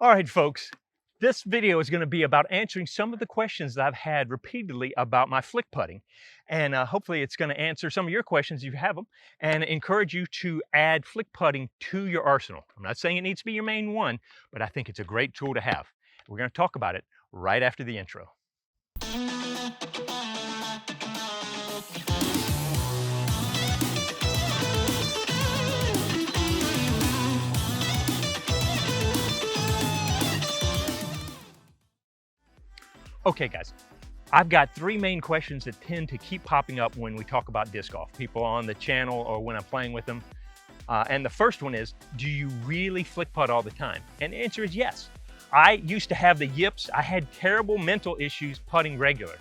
All right, folks, this video is going to be about answering some of the questions that I've had repeatedly about my flick putting. And hopefully it's going to answer some of your questions if you have them and encourage you to add flick putting to your arsenal. I'm not saying it needs to be your main one, but I think it's a great tool to have. We're going to talk about it right after the intro. Okay, guys, I've got three main questions that tend to keep popping up when we talk about disc golf, people on the channel or when I'm playing with them. And the first one is, do you really flick putt all the time? And the answer is yes. I used to have the yips. I had terrible mental issues putting regular.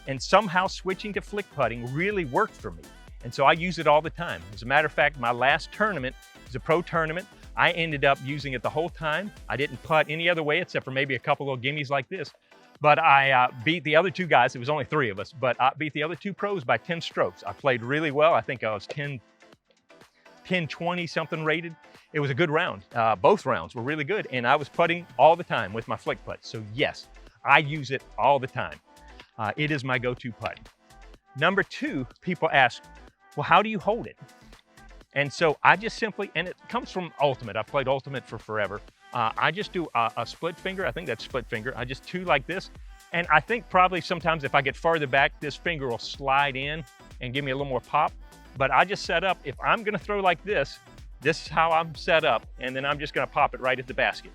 And somehow switching to flick putting really worked for me. And so I use it all the time. As a matter of fact, my last tournament was a pro tournament. I ended up using it the whole time. I didn't putt any other way except for maybe a couple little gimmies like this. But I beat the other two guys. It was only three of us, but I beat the other two pros by 10 strokes. I played really well. I think I was 10-20 something rated. It was a good round. Both rounds were really good, and I was putting all the time with my flick putt. So yes, I use it all the time. It is my go-to putt. Number two, people ask, well, how do you hold it? And so I just simply, and it comes from Ultimate. I've played Ultimate for forever. I just do a split finger. I think that's split finger. I just two like this. And I think probably sometimes if I get farther back, this finger will slide in and give me a little more pop. But I just set up, if I'm gonna throw like this is how I'm set up. And then I'm just gonna pop it right at the basket.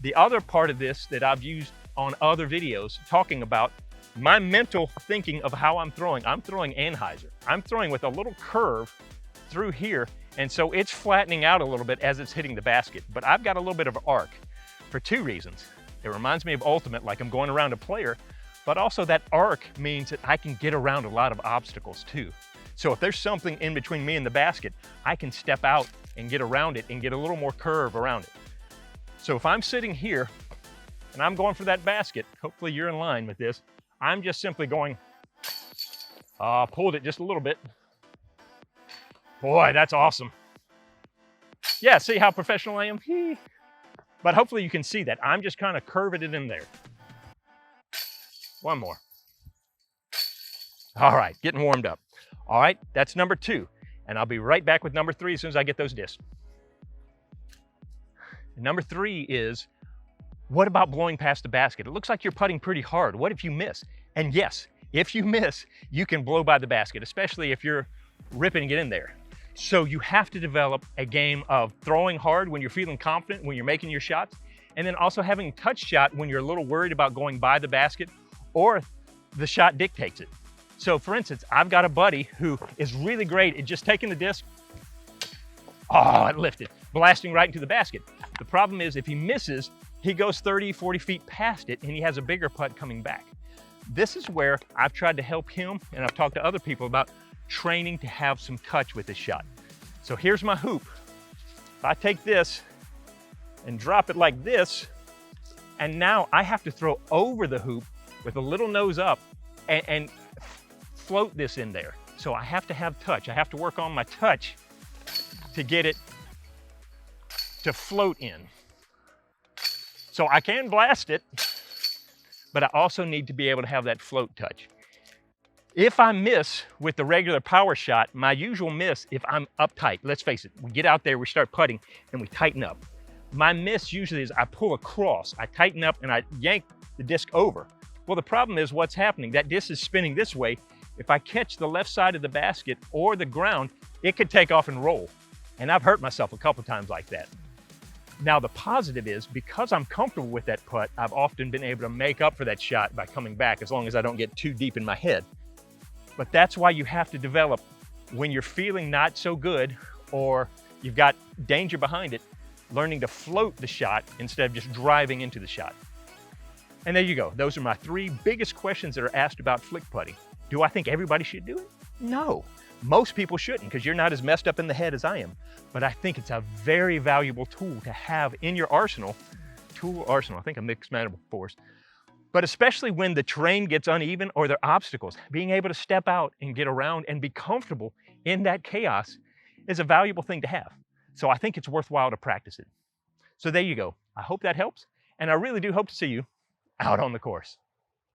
The other part of this that I've used on other videos talking about my mental thinking of how I'm throwing Anheuser. I'm throwing with a little curve through here. And so it's flattening out a little bit as it's hitting the basket, but I've got a little bit of arc for two reasons. It reminds me of Ultimate, like I'm going around a player, but also that arc means that I can get around a lot of obstacles too. So if there's something in between me and the basket, I can step out and get around it and get a little more curve around it. So if I'm sitting here and I'm going for that basket, hopefully you're in line with this, I'm just simply going, pulled it just a little bit. Boy, that's awesome. Yeah, see how professional I am? But hopefully you can see that. I'm just kind of curving it in there. One more. All right, getting warmed up. All right, that's number two. And I'll be right back with number three as soon as I get those discs. Number three is, what about blowing past the basket? It looks like you're putting pretty hard. What if you miss? And yes, if you miss, you can blow by the basket, especially if you're ripping it in there. So you have to develop a game of throwing hard when you're feeling confident, when you're making your shots, and then also having a touch shot when you're a little worried about going by the basket or the shot dictates it. So for instance, I've got a buddy who is really great at just taking the disc, it lifted, blasting right into the basket. The problem is if he misses, he goes 30, 40 feet past it and he has a bigger putt coming back. This is where I've tried to help him, and I've talked to other people about training to have some touch with this shot. So here's my hoop. If I take this and drop it like this, and now I have to throw over the hoop with a little nose up and float this in there. So I have to have touch. I have to work on my touch to get it to float in. So I can blast it, but I also need to be able to have that float touch. If I miss with the regular power shot, my usual miss, if I'm uptight, let's face it, we get out there, we start putting, and we tighten up. My miss usually is I pull across, I tighten up, and I yank the disc over. Well, the problem is what's happening. That disc is spinning this way. If I catch the left side of the basket or the ground, it could take off and roll. And I've hurt myself a couple times like that. Now, the positive is because I'm comfortable with that putt, I've often been able to make up for that shot by coming back as long as I don't get too deep in my head. But that's why you have to develop when you're feeling not so good or you've got danger behind it, learning to float the shot instead of just driving into the shot. And there you go. Those are my three biggest questions that are asked about flick putting. Do I think everybody should do it? No. Most people shouldn't because you're not as messed up in the head as I am. But I think it's a very valuable tool to have in your arsenal. I think a mixed metaphors. But especially when the terrain gets uneven or there are obstacles, being able to step out and get around and be comfortable in that chaos is a valuable thing to have. So I think it's worthwhile to practice it. So there you go. I hope that helps. And I really do hope to see you out on the course.